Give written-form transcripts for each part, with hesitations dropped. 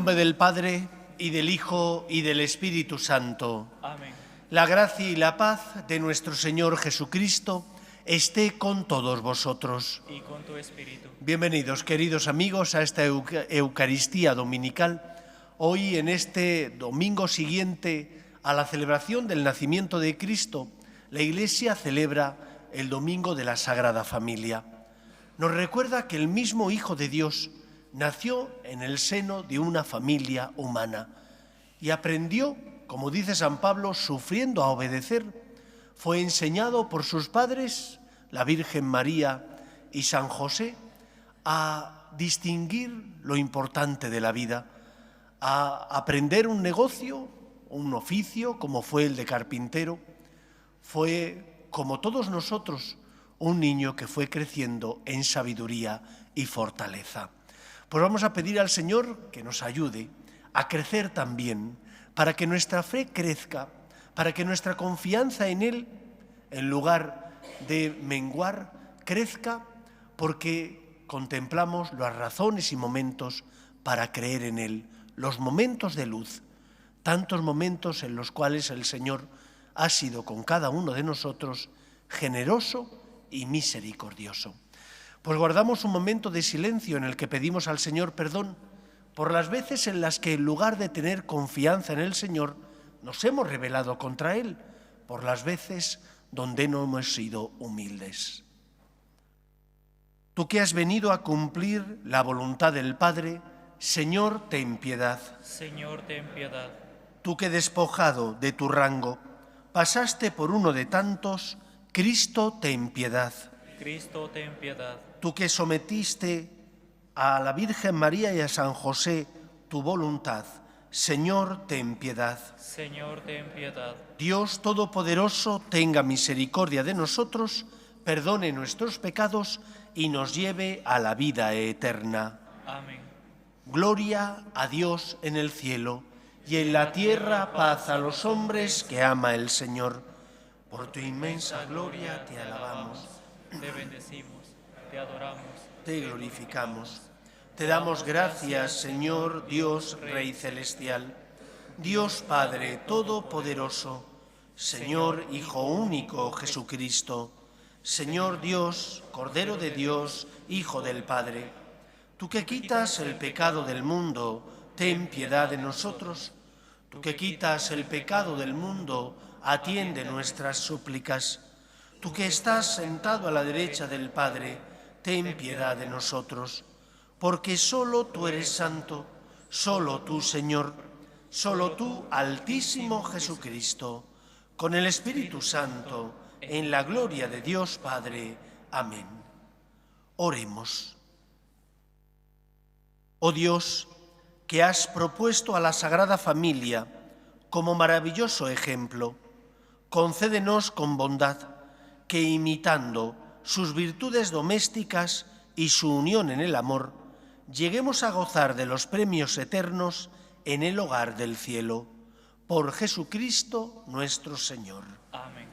nombre del Padre, y del Hijo, y del Espíritu Santo. Amén. La gracia y la paz de nuestro Señor Jesucristo esté con todos vosotros. Y con tu espíritu. Bienvenidos, queridos amigos, a esta Eucaristía dominical. Hoy, en este domingo siguiente a la celebración del nacimiento de Cristo, la Iglesia celebra el Domingo de la Sagrada Familia. Nos recuerda que el mismo Hijo de Dios nació en el seno de una familia humana y aprendió, como dice San Pablo, sufriendo a obedecer. Fue enseñado por sus padres, la Virgen María y San José, a distinguir lo importante de la vida, a aprender un negocio, un oficio, como fue el de carpintero. Fue, como todos nosotros, un niño que fue creciendo en sabiduría y fortaleza. Pues vamos a pedir al Señor que nos ayude a crecer también, para que nuestra fe crezca, para que nuestra confianza en Él, en lugar de menguar, crezca, porque contemplamos las razones y momentos para creer en Él, los momentos de luz, tantos momentos en los cuales el Señor ha sido con cada uno de nosotros generoso y misericordioso. Pues guardamos un momento de silencio en el que pedimos al Señor perdón por las veces en las que, en lugar de tener confianza en el Señor, nos hemos rebelado contra Él, por las veces donde no hemos sido humildes. Tú que has venido a cumplir la voluntad del Padre, Señor, ten piedad. Señor, ten piedad. Tú que, despojado de tu rango, pasaste por uno de tantos, Cristo, ten piedad. Cristo, ten piedad. Tú que sometiste a la Virgen María y a San José tu voluntad, Señor, ten piedad. Señor, ten piedad. Dios Todopoderoso, tenga misericordia de nosotros, perdone nuestros pecados y nos lleve a la vida eterna. Amén. Gloria a Dios en el cielo, y en la tierra paz a los hombres que ama el Señor. Por tu inmensa gloria te alabamos, Te bendecimos, te adoramos, te glorificamos. Te damos gracias, Señor Dios Rey Celestial, Dios Padre Todopoderoso, Señor Hijo único Jesucristo, Señor Dios, Cordero de Dios, Hijo del Padre. Tú que quitas el pecado del mundo, ten piedad de nosotros. Tú que quitas el pecado del mundo, atiende nuestras súplicas. Tú que estás sentado a la derecha del Padre, ten piedad de nosotros. Porque solo tú eres santo, solo tú, Señor, solo tú, Altísimo Jesucristo, con el Espíritu Santo, en la gloria de Dios Padre. Amén. Oremos. Oh Dios, que has propuesto a la Sagrada Familia como maravilloso ejemplo, concédenos con bondad que, imitando sus virtudes domésticas y su unión en el amor, lleguemos a gozar de los premios eternos en el hogar del cielo. Por Jesucristo nuestro Señor. Amén.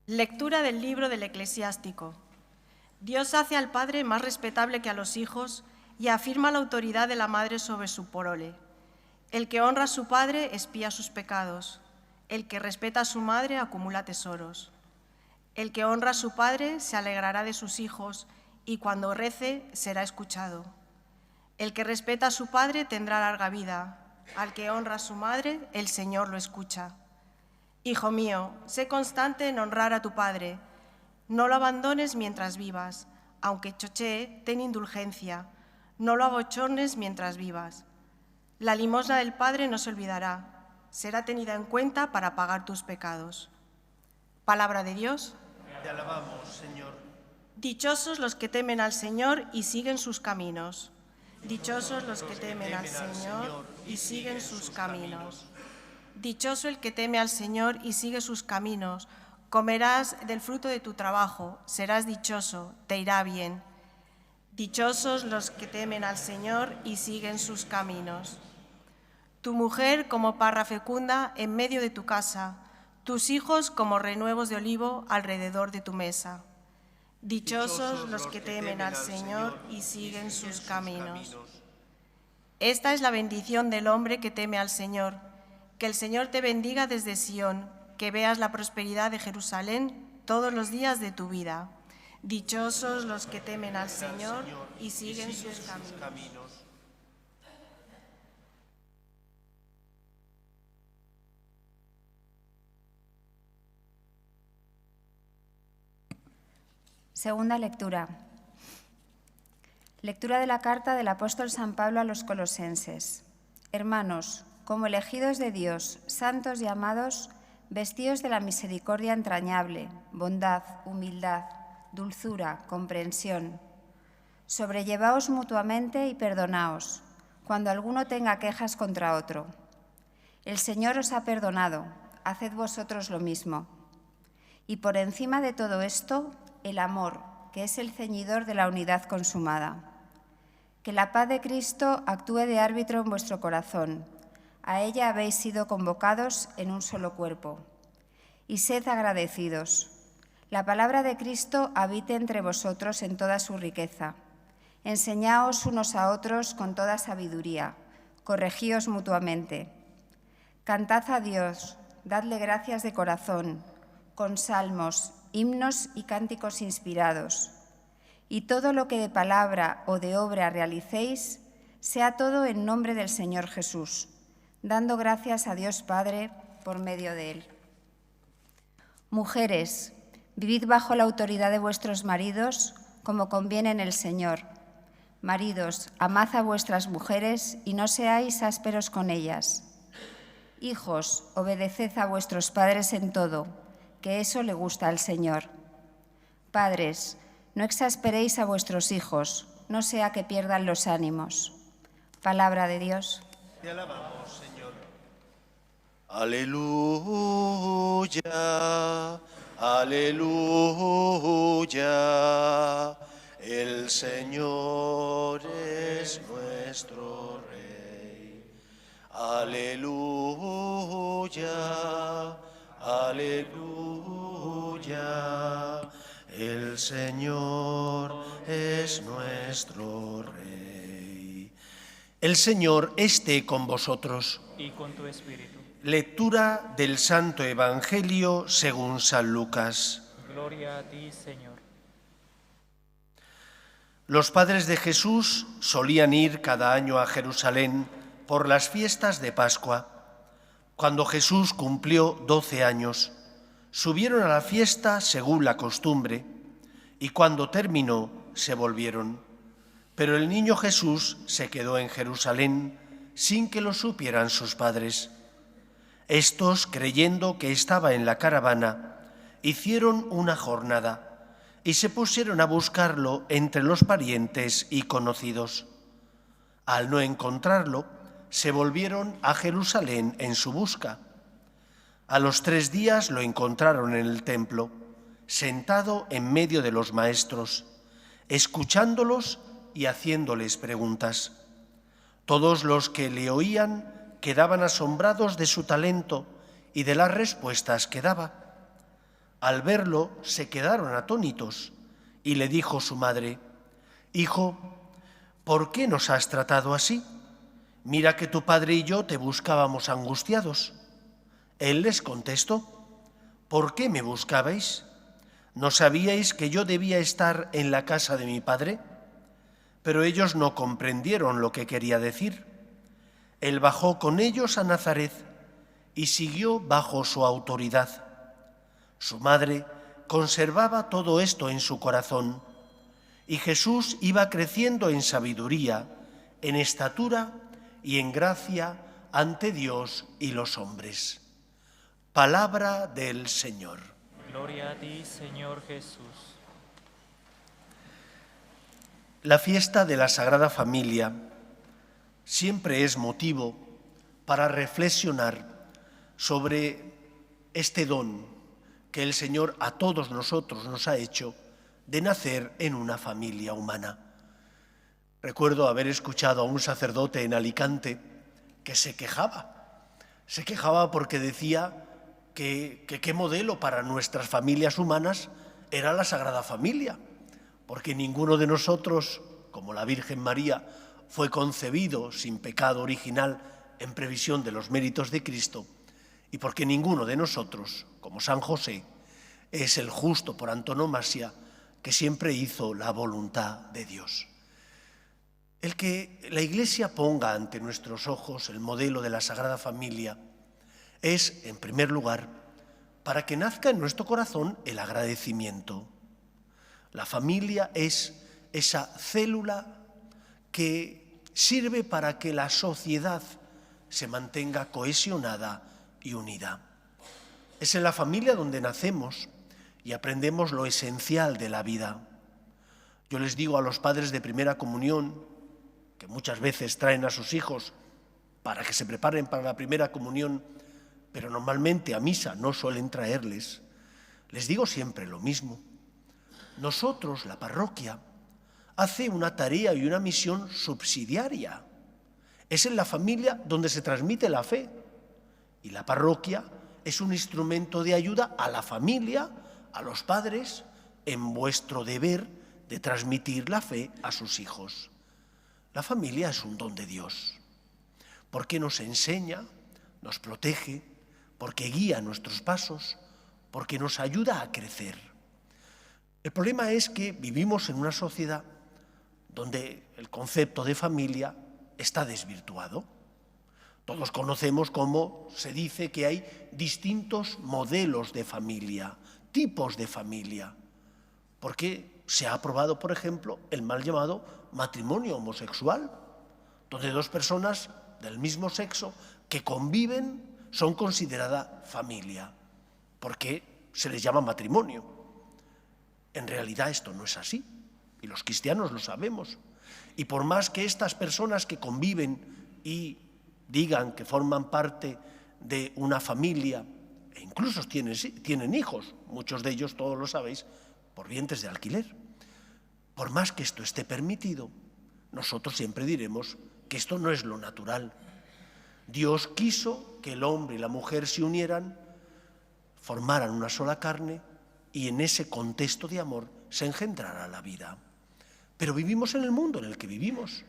Lectura del libro del Eclesiástico. Dios hace al padre más respetable que a los hijos y afirma la autoridad de la madre sobre su prole. El que honra a su padre expía sus pecados. El que respeta a su madre acumula tesoros. El que honra a su padre se alegrará de sus hijos y cuando rece será escuchado. El que respeta a su padre tendrá larga vida. Al que honra a su madre, el Señor lo escucha. Hijo mío, sé constante en honrar a tu padre. No lo abandones mientras vivas. Aunque chochee, ten indulgencia. No lo abochornes mientras vivas. La limosna del Padre no se olvidará. Será tenida en cuenta para pagar tus pecados. Palabra de Dios. Te alabamos, Señor. Dichosos los que temen al Señor y siguen sus caminos. Dichosos los que temen al Señor y siguen sus caminos. Dichoso el que teme al Señor y sigue sus caminos. Comerás del fruto de tu trabajo, serás dichoso, te irá bien. Dichosos los que temen al Señor y siguen sus caminos. Tu mujer como parra fecunda en medio de tu casa, tus hijos como renuevos de olivo alrededor de tu mesa. Dichosos los que temen al Señor y siguen sus caminos. Esta es la bendición del hombre que teme al Señor. Que el Señor te bendiga desde Sión, que veas la prosperidad de Jerusalén todos los días de tu vida. Dichosos los que temen al Señor y siguen sus caminos. Segunda lectura. Lectura de la carta del apóstol San Pablo a los colosenses. Hermanos, como elegidos de Dios, santos y amados, vestíos de la misericordia entrañable, bondad, humildad, dulzura, comprensión. Sobrellevaos mutuamente y perdonaos, cuando alguno tenga quejas contra otro. El Señor os ha perdonado, haced vosotros lo mismo. Y por encima de todo esto, el amor, que es el ceñidor de la unidad consumada. Que la paz de Cristo actúe de árbitro en vuestro corazón. A ella habéis sido convocados en un solo cuerpo. Y sed agradecidos. La palabra de Cristo habite entre vosotros en toda su riqueza. Enseñaos unos a otros con toda sabiduría. Corregíos mutuamente. Cantad a Dios, dadle gracias de corazón, con salmos, himnos y cánticos inspirados. Y todo lo que de palabra o de obra realicéis, sea todo en nombre del Señor Jesús, dando gracias a Dios Padre por medio de Él. Mujeres, vivid bajo la autoridad de vuestros maridos, como conviene en el Señor. Maridos, amad a vuestras mujeres y no seáis ásperos con ellas. Hijos, obedeced a vuestros padres en todo, que eso le gusta al Señor. Padres, no exasperéis a vuestros hijos, no sea que pierdan los ánimos. Palabra de Dios. Te alabamos, Señor. Aleluya, aleluya. El Señor es nuestro Rey. Aleluya, aleluya. El Señor es nuestro Rey. El Señor esté con vosotros. Y con tu espíritu. Lectura del Santo Evangelio según San Lucas. Gloria a ti, Señor. Los padres de Jesús solían ir cada año a Jerusalén por las fiestas de Pascua. Cuando Jesús cumplió 12 años, subieron a la fiesta según la costumbre, y cuando terminó, se volvieron. Pero el niño Jesús se quedó en Jerusalén sin que lo supieran sus padres. Estos, creyendo que estaba en la caravana, hicieron una jornada y se pusieron a buscarlo entre los parientes y conocidos. Al no encontrarlo, se volvieron a Jerusalén en su busca. A los 3 días lo encontraron en el templo, sentado en medio de los maestros, escuchándolos y haciéndoles preguntas. Todos los que le oían quedaban asombrados de su talento y de las respuestas que daba. Al verlo, se quedaron atónitos y le dijo su madre: «Hijo, ¿por qué nos has tratado así? Mira que tu padre y yo te buscábamos angustiados». Él les contestó: «¿Por qué me buscabais? ¿No sabíais que yo debía estar en la casa de mi padre?». Pero ellos no comprendieron lo que quería decir. Él bajó con ellos a Nazaret y siguió bajo su autoridad. Su madre conservaba todo esto en su corazón, y Jesús iba creciendo en sabiduría, en estatura y en gracia ante Dios y los hombres. Palabra del Señor. Gloria a ti, Señor Jesús. La fiesta de la Sagrada Familia siempre es motivo para reflexionar sobre este don que el Señor a todos nosotros nos ha hecho de nacer en una familia humana. Recuerdo haber escuchado a un sacerdote en Alicante que se quejaba porque decía que qué modelo para nuestras familias humanas era la Sagrada Familia. porque ninguno de nosotros, como la Virgen María, fue concebido sin pecado original en previsión de los méritos de Cristo, y porque ninguno de nosotros, como San José, es el justo por antonomasia que siempre hizo la voluntad de Dios. El que la Iglesia ponga ante nuestros ojos el modelo de la Sagrada Familia es, en primer lugar, para que nazca en nuestro corazón el agradecimiento. La familia es esa célula que sirve para que la sociedad se mantenga cohesionada y unida. Es en la familia donde nacemos y aprendemos lo esencial de la vida. Yo les digo a los padres de primera comunión, que muchas veces traen a sus hijos para que se preparen para la primera comunión, pero normalmente a misa no suelen traerles, les digo siempre lo mismo. Nosotros, la parroquia, hace una tarea y una misión subsidiaria. Es en la familia donde se transmite la fe, y la parroquia es un instrumento de ayuda a la familia, a los padres, en vuestro deber de transmitir la fe a sus hijos. La familia es un don de Dios, porque nos enseña, nos protege, porque guía nuestros pasos, porque nos ayuda a crecer. El problema es que vivimos en una sociedad donde el concepto de familia está desvirtuado. Todos conocemos cómo se dice que hay distintos modelos de familia, tipos de familia, porque se ha aprobado, por ejemplo, el mal llamado matrimonio homosexual, donde dos personas del mismo sexo que conviven son consideradas familia, porque se les llama matrimonio. En realidad esto no es así, y los cristianos lo sabemos. Y por más que estas personas que conviven y digan que forman parte de una familia, e incluso tienen hijos, muchos de ellos, todos lo sabéis, por vientres de alquiler. Por más que esto esté permitido, nosotros siempre diremos que esto no es lo natural. Dios quiso que el hombre y la mujer se unieran, formaran una sola carne y en ese contexto de amor se engendrará la vida. Pero vivimos en el mundo en el que vivimos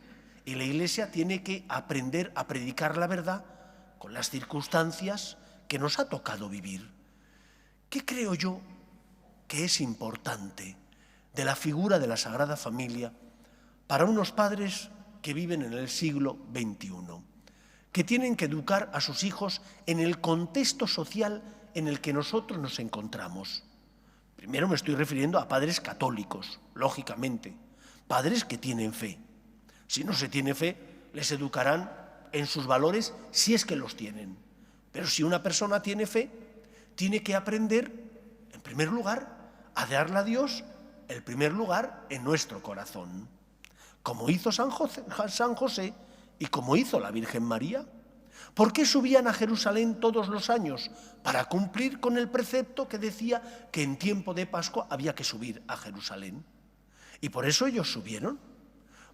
y la Iglesia tiene que aprender a predicar la verdad con las circunstancias que nos ha tocado vivir. ¿Qué creo yo que es importante de la figura de la Sagrada Familia para unos padres que viven en el siglo XXI, que tienen que educar a sus hijos en el contexto social en el que nosotros nos encontramos? Primero me estoy refiriendo a padres católicos, lógicamente, padres que tienen fe. Si no se tiene fe, les educarán en sus valores si es que los tienen. Pero si una persona tiene fe, tiene que aprender, en primer lugar, a darle a Dios el primer lugar en nuestro corazón, como hizo San José y como hizo la Virgen María. ¿Por qué subían a Jerusalén todos los años? Para cumplir con el precepto que decía que en tiempo de Pascua había que subir a Jerusalén. Y por eso ellos subieron.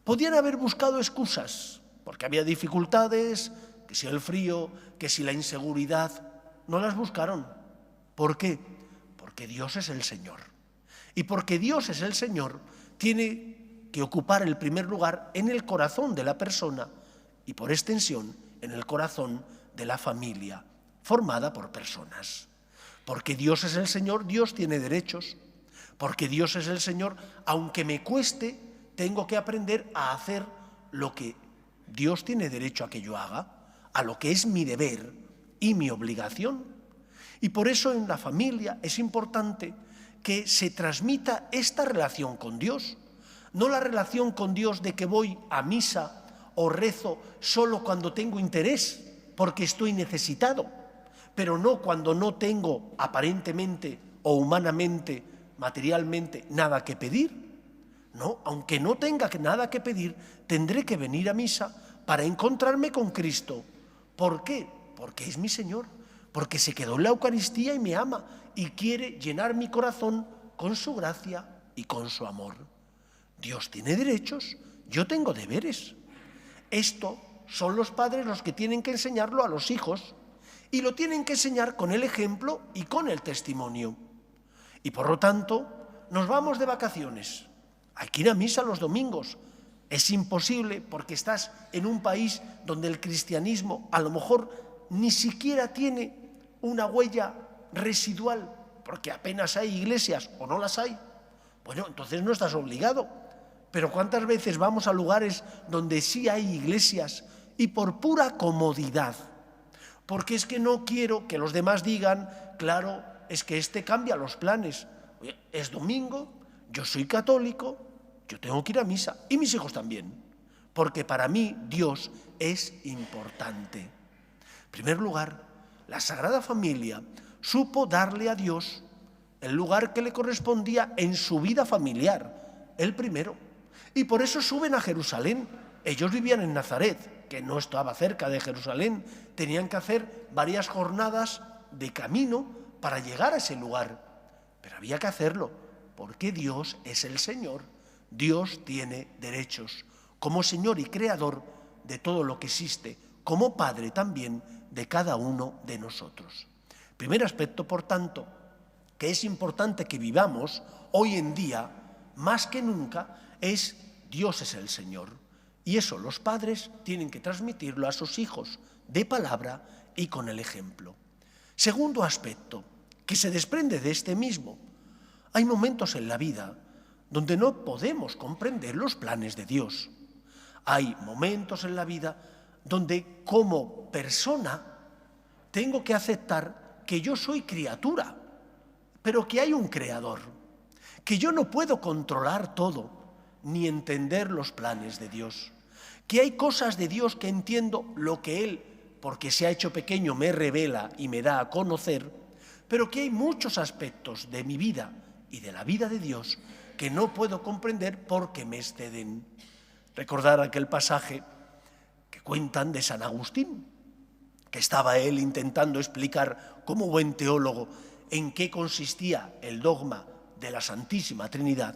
Podían haber buscado excusas, porque había dificultades, que si el frío, que si la inseguridad. No las buscaron. ¿Por qué? Porque Dios es el Señor. Y porque Dios es el Señor, tiene que ocupar el primer lugar en el corazón de la persona y por extensión en el corazón de la familia, formada por personas. Porque Dios es el Señor, Dios tiene derechos. Porque Dios es el Señor, aunque me cueste, tengo que aprender a hacer lo que Dios tiene derecho a que yo haga, a lo que es mi deber y mi obligación. Y por eso en la familia es importante que se transmita esta relación con Dios, no la relación con Dios de que voy a misa o rezo solo cuando tengo interés, porque estoy necesitado, pero no cuando no tengo aparentemente o humanamente, materialmente, nada que pedir. No, aunque no tenga nada que pedir, tendré que venir a misa para encontrarme con Cristo. ¿Por qué? Porque es mi Señor, porque se quedó en la Eucaristía y me ama y quiere llenar mi corazón con su gracia y con su amor. Dios tiene derechos, yo tengo deberes. Esto son los padres los que tienen que enseñarlo a los hijos y lo tienen que enseñar con el ejemplo y con el testimonio. Y por lo tanto, nos vamos de vacaciones Hay que ir a misa los domingos. Es imposible porque estás en un país donde el cristianismo a lo mejor ni siquiera tiene una huella residual, porque apenas hay iglesias o no las hay. Bueno, entonces no estás obligado. Pero ¿cuántas veces vamos a lugares donde sí hay iglesias y por pura comodidad? Porque es que no quiero que los demás digan, claro, es que este cambia los planes. Oye, es domingo, yo soy católico, yo tengo que ir a misa y mis hijos también, porque para mí Dios es importante. En primer lugar, la Sagrada Familia supo darle a Dios el lugar que le correspondía en su vida familiar, el primero. Y por eso suben a Jerusalén. Ellos vivían en Nazaret, que no estaba cerca de Jerusalén. Tenían que hacer varias jornadas de camino para llegar a ese lugar. Pero había que hacerlo, porque Dios es el Señor. Dios tiene derechos, como Señor y Creador de todo lo que existe, como Padre también de cada uno de nosotros. Primer aspecto, por tanto, que es importante que vivamos hoy en día, más que nunca, es Dios es el Señor. Y eso los padres tienen que transmitirlo a sus hijos, de palabra y con el ejemplo. Segundo aspecto, que se desprende de este mismo. Hay momentos en la vida donde no podemos comprender los planes de Dios. Hay momentos en la vida donde como persona tengo que aceptar que yo soy criatura, pero que hay un creador, que yo no puedo controlar todo, ni entender los planes de Dios, que hay cosas de Dios que entiendo lo que Él, porque se ha hecho pequeño, me revela y me da a conocer, pero que hay muchos aspectos de mi vida y de la vida de Dios que no puedo comprender porque me exceden. Recordar aquel pasaje que cuentan de San Agustín, que estaba él intentando explicar como buen teólogo en qué consistía el dogma de la Santísima Trinidad,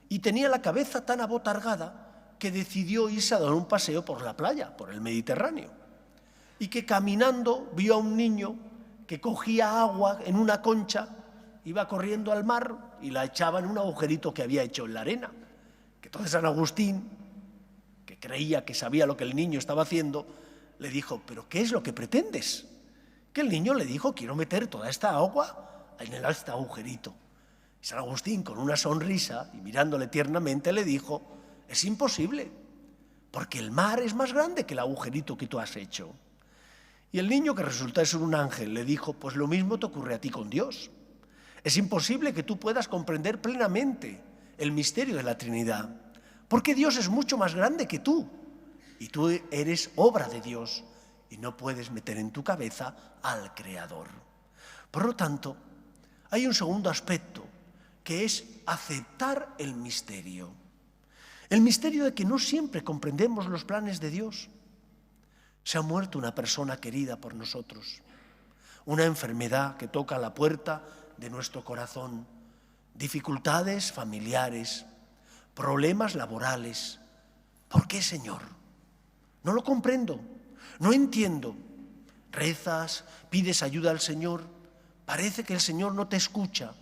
y tenía la cabeza tan abotargada que decidió irse a dar un paseo por la playa, por el Mediterráneo, y que caminando vio a un niño que cogía agua en una concha, iba corriendo al mar y la echaba en un agujerito que había hecho en la arena. Que entonces San Agustín, que creía que sabía lo que el niño estaba haciendo, le dijo, ¿pero qué es lo que pretendes? Que el niño le dijo, quiero meter toda esta agua en este agujerito. Y San Agustín, con una sonrisa y mirándole tiernamente, le dijo, es imposible, porque el mar es más grande que el agujerito que tú has hecho. Y el niño, que resulta ser un ángel, le dijo, pues lo mismo te ocurre a ti con Dios. Es imposible que tú puedas comprender plenamente el misterio de la Trinidad, porque Dios es mucho más grande que tú, y tú eres obra de Dios, y no puedes meter en tu cabeza al Creador. Por lo tanto, hay un segundo aspecto, que es aceptar el misterio. El misterio de que no siempre comprendemos los planes de Dios. Se ha muerto una persona querida por nosotros, una enfermedad que toca la puerta de nuestro corazón, dificultades familiares, problemas laborales. ¿Por qué, Señor? No lo comprendo, no entiendo. Rezas, pides ayuda al Señor, parece que el Señor no te escucha,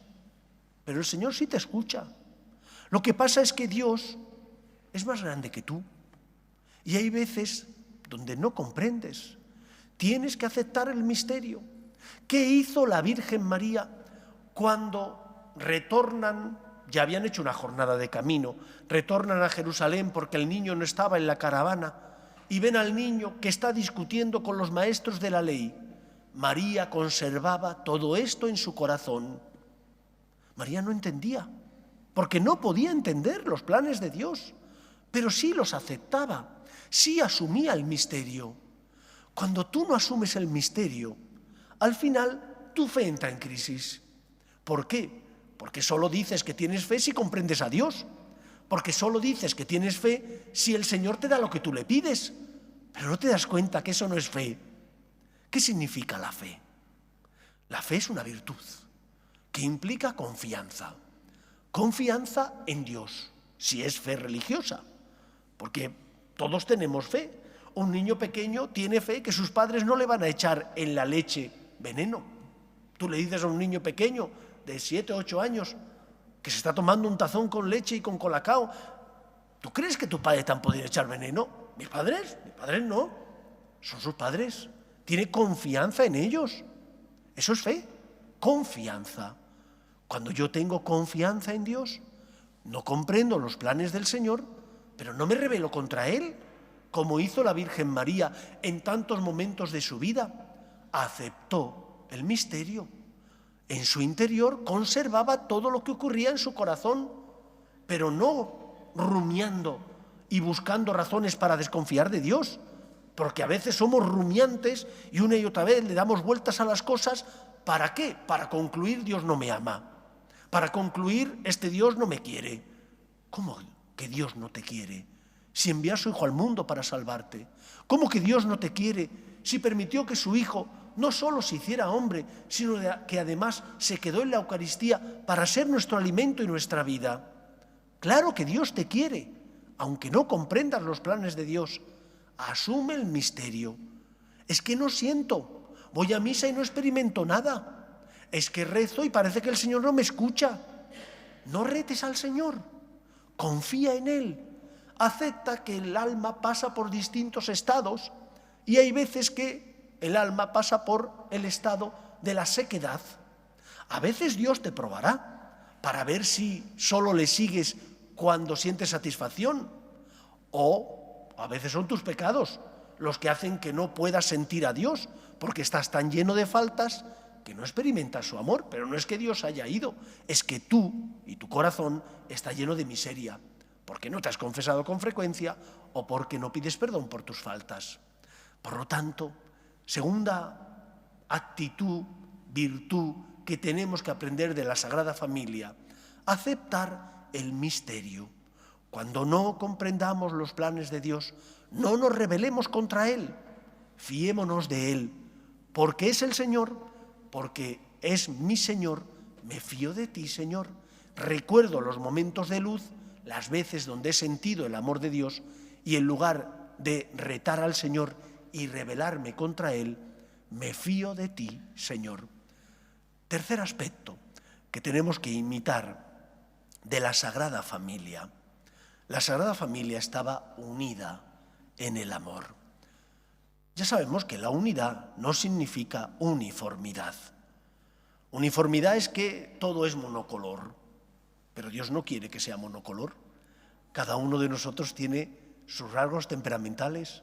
pero el Señor sí te escucha. Lo que pasa es que Dios es más grande que tú y hay veces donde no comprendes. Tienes que aceptar el misterio. ¿Qué hizo la Virgen María cuando retornan? Ya habían hecho una jornada de camino, retornan a Jerusalén porque el niño no estaba en la caravana y ven al niño que está discutiendo con los maestros de la ley. María conservaba todo esto en su corazón. María no entendía, porque no podía entender los planes de Dios, pero sí los aceptaba, sí asumía el misterio. Cuando tú no asumes el misterio, al final tu fe entra en crisis. ¿Por qué? Porque solo dices que tienes fe si comprendes a Dios. Porque solo dices que tienes fe si el Señor te da lo que tú le pides. Pero no te das cuenta que eso no es fe. ¿Qué significa la fe? La fe es una virtud que implica confianza. Confianza en Dios, si es fe religiosa. Porque todos tenemos fe. Un niño pequeño tiene fe que sus padres no le van a echar en la leche veneno. Tú le dices a un niño pequeño de 7 o 8 años, que se está tomando un tazón con leche y con colacao. ¿Tú crees que tu padre te podría echar veneno? Mis padres no. Son sus padres. Tiene confianza en ellos. Eso es fe, confianza. Cuando yo tengo confianza en Dios, no comprendo los planes del Señor, pero no me rebelo contra Él, como hizo la Virgen María en tantos momentos de su vida. Aceptó el misterio. En su interior conservaba todo lo que ocurría en su corazón, pero no rumiando y buscando razones para desconfiar de Dios, porque a veces somos rumiantes y una y otra vez le damos vueltas a las cosas. ¿Para qué? Para concluir: Dios no me ama. Para concluir: este Dios no me quiere. ¿Cómo que Dios no te quiere si envió a su Hijo al mundo para salvarte? ¿Cómo que Dios no te quiere si permitió que su Hijo no solo se hiciera hombre, sino que además se quedó en la Eucaristía para ser nuestro alimento y nuestra vida? Claro que Dios te quiere, aunque no comprendas los planes de Dios. Asume el misterio. Es que no siento, voy a misa y no experimento nada. Es que rezo y parece que el Señor no me escucha. No retes al Señor, confía en Él. Acepta que el alma pasa por distintos estados y hay veces que el alma pasa por el estado de la sequedad. A veces Dios te probará para ver si solo le sigues cuando sientes satisfacción, o a veces son tus pecados los que hacen que no puedas sentir a Dios, porque estás tan lleno de faltas que no experimentas su amor. Pero no es que Dios haya ido, es que tú y tu corazón está lleno de miseria, porque no te has confesado con frecuencia o porque no pides perdón por tus faltas. Por lo tanto, segunda actitud, virtud que tenemos que aprender de la Sagrada Familia: aceptar el misterio. Cuando no comprendamos los planes de Dios, no nos rebelemos contra Él, fiémonos de Él, porque es el Señor, porque es mi Señor. Me fío de ti, Señor. Recuerdo los momentos de luz, las veces donde he sentido el amor de Dios, y en lugar de retar al Señor y rebelarme contra Él, me fío de ti, Señor. Tercer aspecto que tenemos que imitar de la Sagrada Familia. La Sagrada Familia estaba unida en el amor. Ya sabemos que la unidad no significa uniformidad. Uniformidad es que todo es monocolor, pero Dios no quiere que sea monocolor. Cada uno de nosotros tiene sus rasgos temperamentales.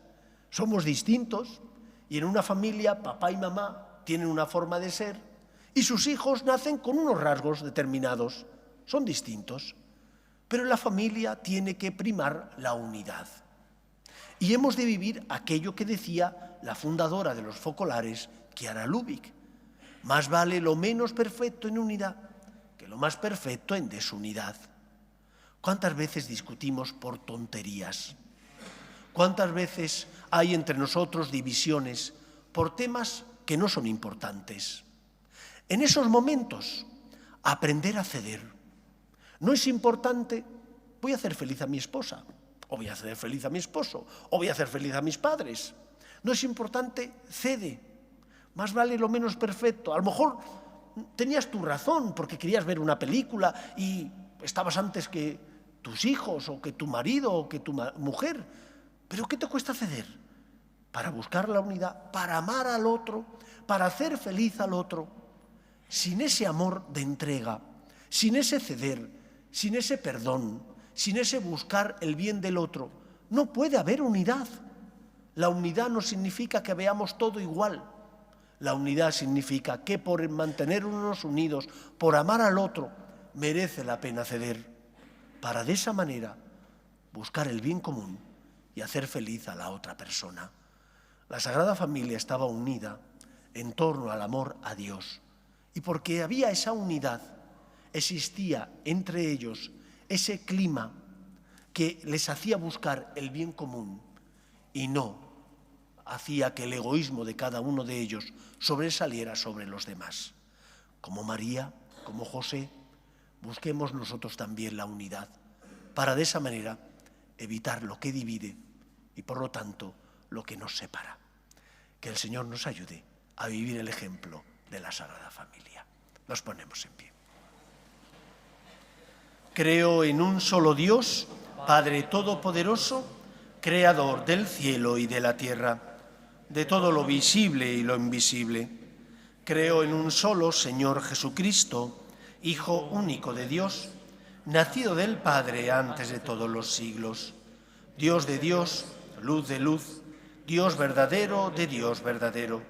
Somos distintos y en una familia papá y mamá tienen una forma de ser y sus hijos nacen con unos rasgos determinados. Son distintos, pero en la familia tiene que primar la unidad. Y hemos de vivir aquello que decía la fundadora de los focolares, Chiara Lubich: más vale lo menos perfecto en unidad que lo más perfecto en desunidad. ¿Cuántas veces discutimos por tonterías? ¿Cuántas veces hay entre nosotros divisiones por temas que no son importantes? En esos momentos, aprender a ceder. No es importante: voy a hacer feliz a mi esposa, o voy a hacer feliz a mi esposo, o voy a hacer feliz a mis padres. No es importante: cede. Más vale lo menos perfecto. A lo mejor tenías tu razón porque querías ver una película y estabas antes que tus hijos, o que tu marido, o que tu mujer. ¿Pero qué te cuesta ceder? Para buscar la unidad, para amar al otro, para hacer feliz al otro. Sin ese amor de entrega, sin ese ceder, sin ese perdón, sin ese buscar el bien del otro, no puede haber unidad. La unidad no significa que veamos todo igual. La unidad significa que por mantenernos unidos, por amar al otro, merece la pena ceder, para de esa manera buscar el bien común y hacer feliz a la otra persona. La Sagrada Familia estaba unida en torno al amor a Dios, y porque había esa unidad, existía entre ellos ese clima que les hacía buscar el bien común y no hacía que el egoísmo de cada uno de ellos sobresaliera sobre los demás. Como María, como José, busquemos nosotros también la unidad, para de esa manera evitar lo que divide y por lo tanto lo que nos separa. Que el Señor nos ayude a vivir el ejemplo de la Sagrada Familia. Nos ponemos en pie. Creo en un solo Dios, Padre Todopoderoso, Creador del cielo y de la tierra, de todo lo visible y lo invisible. Creo en un solo Señor Jesucristo, Hijo único de Dios, nacido del Padre antes de todos los siglos, Dios de Dios, luz de luz, Dios verdadero de Dios verdadero,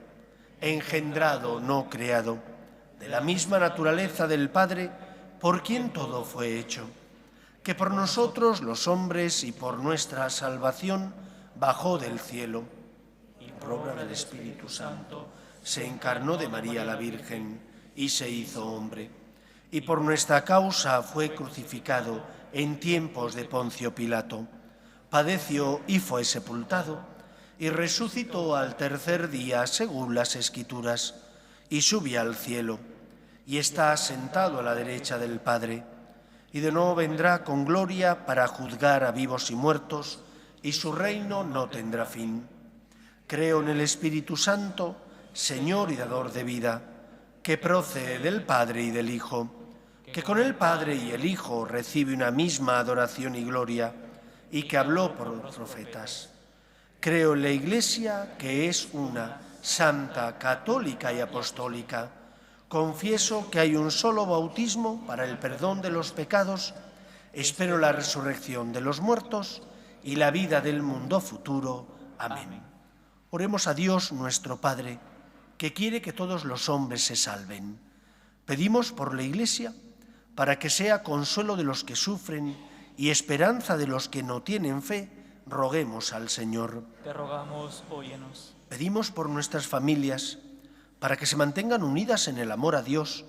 engendrado, no creado, de la misma naturaleza del Padre, por quien todo fue hecho, que por nosotros los hombres y por nuestra salvación bajó del cielo, y por obra del Espíritu Santo se encarnó de María la Virgen y se hizo hombre, y por nuestra causa fue crucificado en tiempos de Poncio Pilato, padeció y fue sepultado, y resucitó al tercer día según las Escrituras, y subió al cielo, y está sentado a la derecha del Padre, y de nuevo vendrá con gloria para juzgar a vivos y muertos, y su reino no tendrá fin. Creo en el Espíritu Santo, Señor y dador de vida, que procede del Padre y del Hijo, que con el Padre y el Hijo recibe una misma adoración y gloria, y que habló por los profetas. Creo en la Iglesia, que es una, santa, católica y apostólica. Confieso que hay un solo bautismo para el perdón de los pecados. Espero la resurrección de los muertos y la vida del mundo futuro. Amén. Oremos a Dios nuestro Padre, que quiere que todos los hombres se salven. Pedimos por la Iglesia, para que sea consuelo de los que sufren y esperanza de los que no tienen fe, roguemos al Señor. Te rogamos, óyenos. Pedimos por nuestras familias, para que se mantengan unidas en el amor a Dios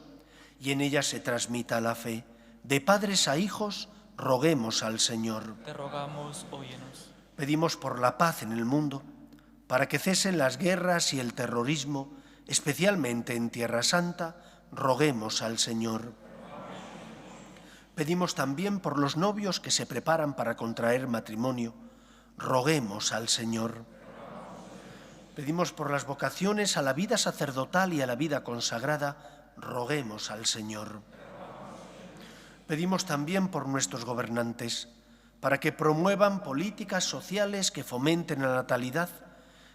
y en ellas se transmita la fe. De padres a hijos, roguemos al Señor. Te rogamos, óyenos. Pedimos por la paz en el mundo, para que cesen las guerras y el terrorismo, especialmente en Tierra Santa, roguemos al Señor. Pedimos también por los novios que se preparan para contraer matrimonio, roguemos al Señor. Pedimos por las vocaciones a la vida sacerdotal y a la vida consagrada, roguemos al Señor. Pedimos también por nuestros gobernantes, para que promuevan políticas sociales que fomenten la natalidad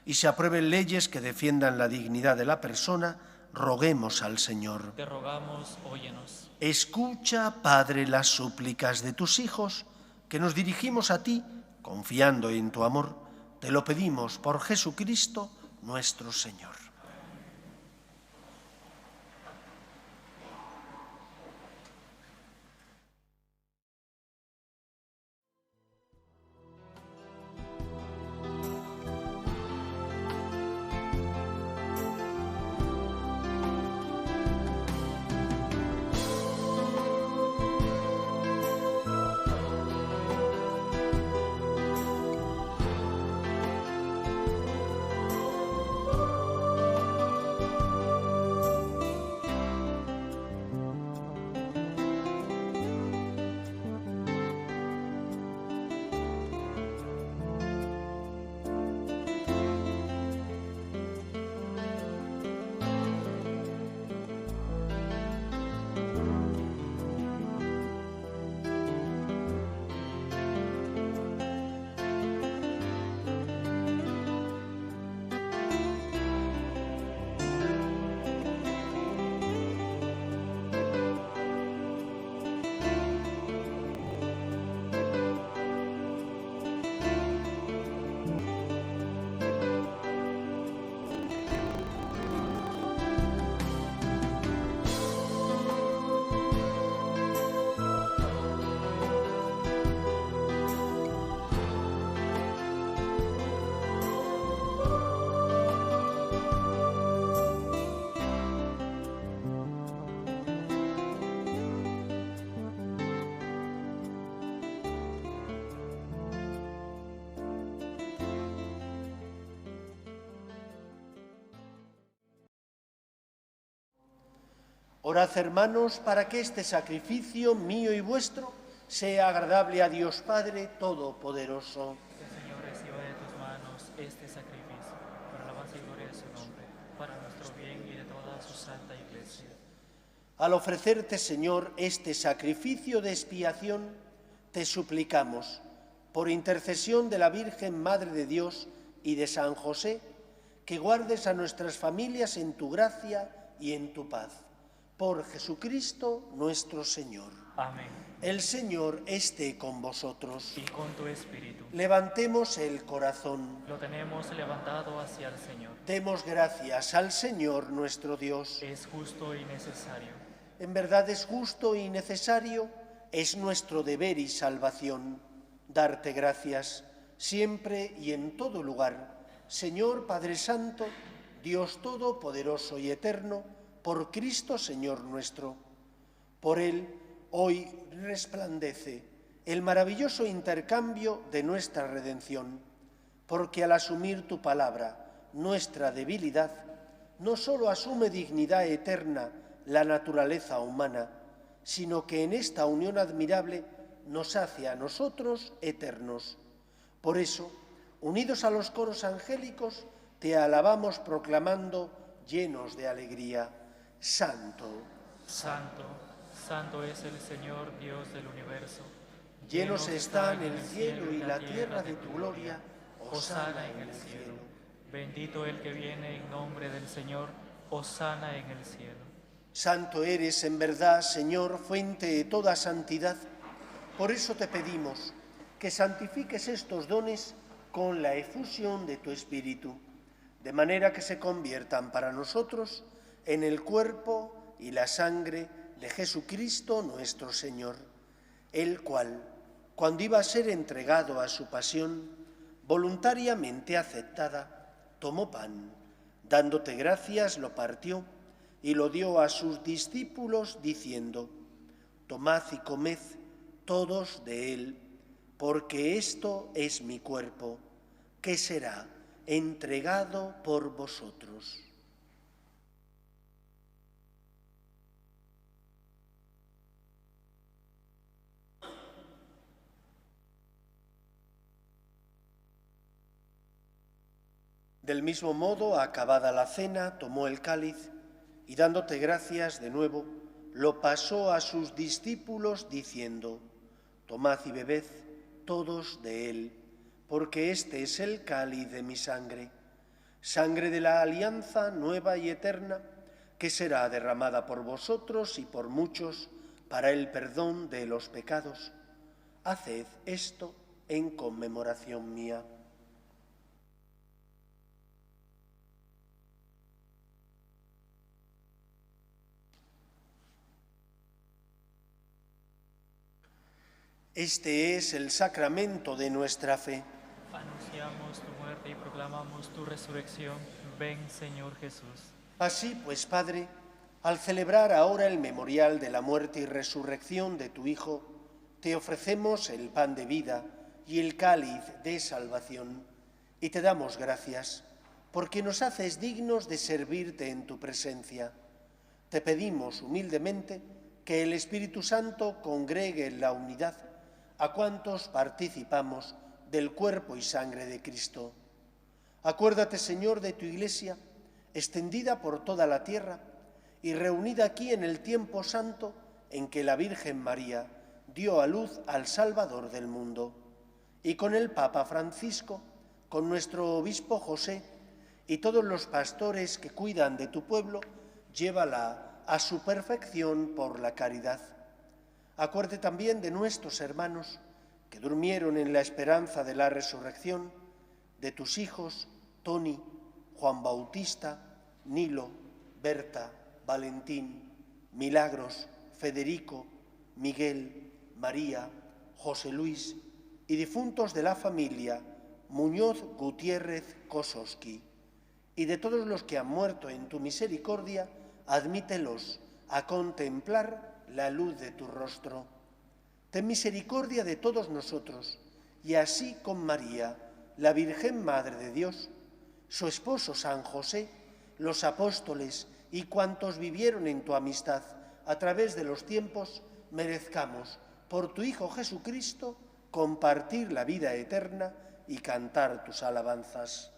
y se aprueben leyes que defiendan la dignidad de la persona, roguemos al Señor. Te rogamos, óyenos. Escucha, Padre, las súplicas de tus hijos, que nos dirigimos a ti, confiando en tu amor. Te lo pedimos por Jesucristo, nuestro Señor. Orad, hermanos, para que este sacrificio mío y vuestro sea agradable a Dios Padre Todopoderoso. Que el Señor reciba de tus manos este sacrificio, para la alabanza y gloria de su nombre, para nuestro bien y de toda su santa Iglesia. Al ofrecerte, Señor, este sacrificio de expiación, te suplicamos, por intercesión de la Virgen Madre de Dios y de San José, que guardes a nuestras familias en tu gracia y en tu paz. Por Jesucristo nuestro Señor. Amén. El Señor esté con vosotros. Y con tu espíritu. Levantemos el corazón. Lo tenemos levantado hacia el Señor. Demos gracias al Señor nuestro Dios. Es justo y necesario. En verdad es justo y necesario, es nuestro deber y salvación, darte gracias siempre y en todo lugar, Señor Padre Santo, Dios Todopoderoso y Eterno, por Cristo Señor nuestro. Por Él hoy resplandece el maravilloso intercambio de nuestra redención, porque al asumir tu palabra, nuestra debilidad, no solo asume dignidad eterna la naturaleza humana, sino que en esta unión admirable nos hace a nosotros eternos. Por eso, unidos a los coros angélicos, te alabamos proclamando llenos de alegría: Santo, Santo, santo es el Señor Dios del universo. llenos están el cielo y la tierra de tu gloria. Hosana en el cielo. Bendito el que viene en nombre del Señor. Hosana en el cielo. Santo eres en verdad, Señor, fuente de toda santidad. Por eso te pedimos que santifiques estos dones con la efusión de tu Espíritu, de manera que se conviertan para nosotros en el cuerpo y la sangre de Jesucristo nuestro Señor, el cual, cuando iba a ser entregado a su pasión, voluntariamente aceptada, tomó pan, dándote gracias, lo partió y lo dio a sus discípulos, diciendo: tomad y comed todos de él, porque esto es mi cuerpo, que será entregado por vosotros. Del mismo modo, acabada la cena, tomó el cáliz y, dándote gracias de nuevo, lo pasó a sus discípulos, diciendo: tomad y bebed todos de él, porque este es el cáliz de mi sangre, sangre de la alianza nueva y eterna, que será derramada por vosotros y por muchos para el perdón de los pecados. Haced esto en conmemoración mía. Este es el sacramento de nuestra fe. Anunciamos tu muerte y proclamamos tu resurrección. Ven, Señor Jesús. Así pues, Padre, al celebrar ahora el memorial de la muerte y resurrección de tu Hijo, te ofrecemos el pan de vida y el cáliz de salvación, y te damos gracias, porque nos haces dignos de servirte en tu presencia. Te pedimos humildemente que el Espíritu Santo congregue en la unidad a cuantos participamos del cuerpo y sangre de Cristo. Acuérdate, Señor, de tu Iglesia, extendida por toda la tierra y reunida aquí en el tiempo santo en que la Virgen María dio a luz al Salvador del mundo, y con el Papa Francisco, con nuestro obispo José y todos los pastores que cuidan de tu pueblo, llévala a su perfección por la caridad. Acuérdate también de nuestros hermanos que durmieron en la esperanza de la resurrección, de tus hijos Tony, Juan Bautista, Nilo, Berta, Valentín, Milagros, Federico, Miguel, María, José Luis y difuntos de la familia Muñoz Gutiérrez Kososki, y de todos los que han muerto en tu misericordia, admítelos a contemplar la luz de tu rostro. Ten misericordia de todos nosotros, y así con María, la Virgen Madre de Dios, su esposo San José, los apóstoles y cuantos vivieron en tu amistad a través de los tiempos, merezcamos, por tu Hijo Jesucristo, compartir la vida eterna y cantar tus alabanzas.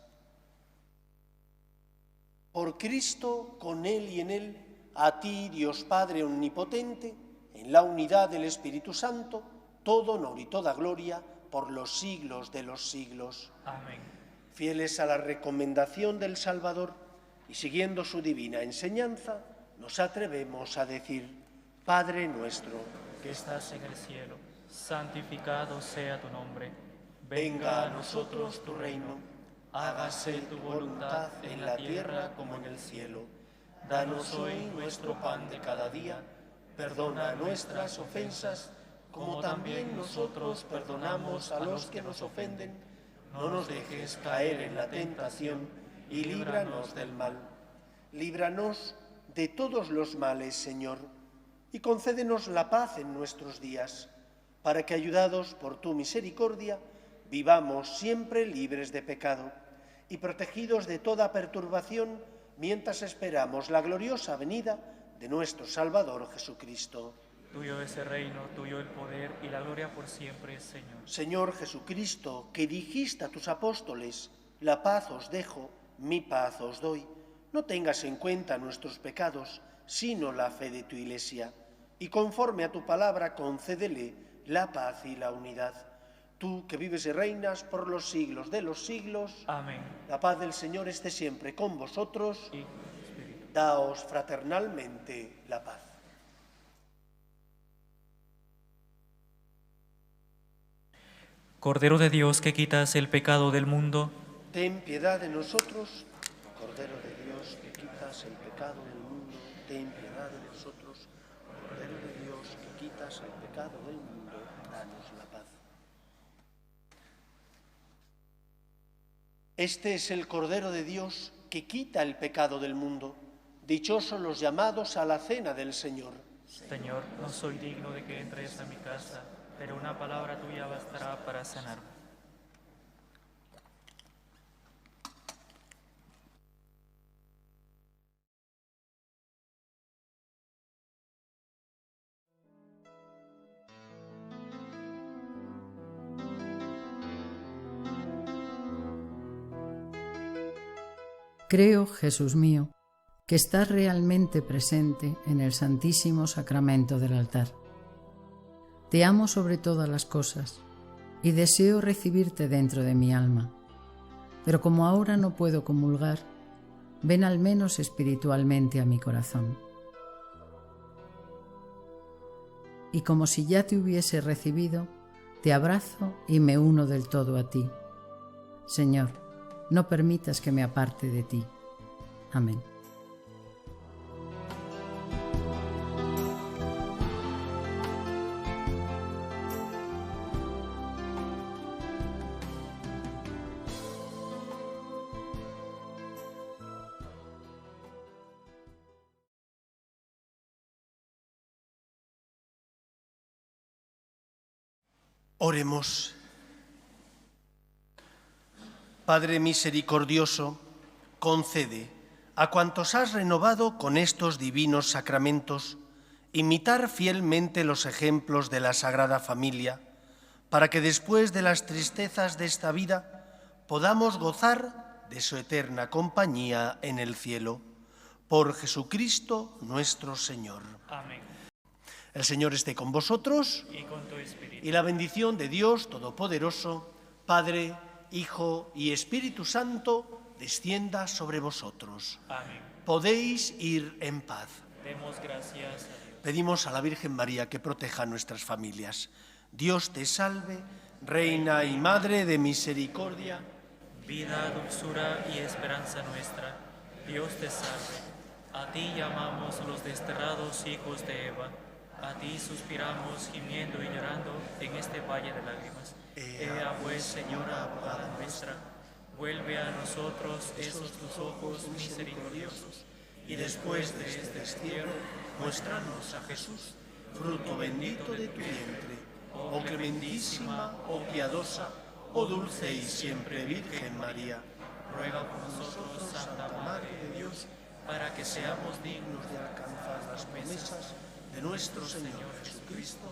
Por Cristo, con Él y en Él, A ti, Dios Padre omnipotente, en la unidad del Espíritu Santo, todo honor y toda gloria por los siglos de los siglos. Amén. Fieles a la recomendación del Salvador y siguiendo su divina enseñanza, nos atrevemos a decir: Padre nuestro, Que estás en el cielo, santificado sea tu nombre. venga a nosotros tu reino, hágase tu voluntad en la tierra como en el cielo. Danos hoy nuestro pan de cada día, perdona nuestras ofensas, como también nosotros perdonamos a los que nos ofenden. No nos dejes caer en la tentación y líbranos del mal. Líbranos de todos los males, Señor, y concédenos la paz en nuestros días, para que, ayudados por tu misericordia, vivamos siempre libres de pecado y protegidos de toda perturbación, mientras esperamos la gloriosa venida de nuestro Salvador Jesucristo. Tuyo es el reino, tuyo el poder y la gloria por siempre, Señor. Señor Jesucristo, que dijiste a tus apóstoles: la paz os dejo, mi paz os doy, no tengas en cuenta nuestros pecados, sino la fe de tu Iglesia, y conforme a tu palabra concédele la paz y la unidad. Tú que vives y reinas por los siglos de los siglos. Amén. La paz del Señor esté siempre con vosotros. Y con tu espíritu. Daos fraternalmente la paz. Cordero de Dios, que quitas el pecado del mundo, Ten piedad de nosotros, Cordero de Dios, que quitas el pecado del mundo. Ten piedad de nosotros, Cordero de Dios, que quitas el pecado del mundo. Danos la paz. Este es el Cordero de Dios que quita el pecado del mundo. Dichosos los llamados a la cena del Señor. Señor, no soy digno de que entres a mi casa, pero una palabra tuya bastará para sanarme. Creo, Jesús mío, que estás realmente presente en el Santísimo Sacramento del altar. Te amo sobre todas las cosas y deseo recibirte dentro de mi alma, pero como ahora no puedo comulgar, ven al menos espiritualmente a mi corazón. Y como si ya te hubiese recibido, te abrazo y me uno del todo a ti. Señor, no permitas que me aparte de ti. Amén. Oremos. Padre misericordioso, concede a cuantos has renovado con estos divinos sacramentos imitar fielmente los ejemplos de la Sagrada Familia, para que después de las tristezas de esta vida podamos gozar de su eterna compañía en el cielo. Por Jesucristo nuestro Señor. Amén. El Señor esté con vosotros. Y con tu espíritu. Y la bendición de Dios Todopoderoso, Padre, Hijo y Espíritu Santo, descienda sobre vosotros. Amén. Podéis ir en paz. Demos gracias a Dios. Pedimos a la Virgen María que proteja a nuestras familias. Dios te salve, Reina y Madre de misericordia, Vida, dulzura y esperanza nuestra, Dios te salve. A ti llamamos los desterrados hijos de Eva. A ti suspiramos gimiendo y llorando en este valle de lágrimas. Ea pues, Señora, abogada nuestra, vuelve a nosotros esos tus ojos misericordiosos, y después de este destierro, muéstranos a Jesús, fruto bendito de tu vientre. Oh clementísima, oh piadosa, oh dulce y siempre Virgen María, ruega por nosotros, Santa Madre de Dios, para que seamos dignos de alcanzar las promesas de nuestro Señor Jesucristo.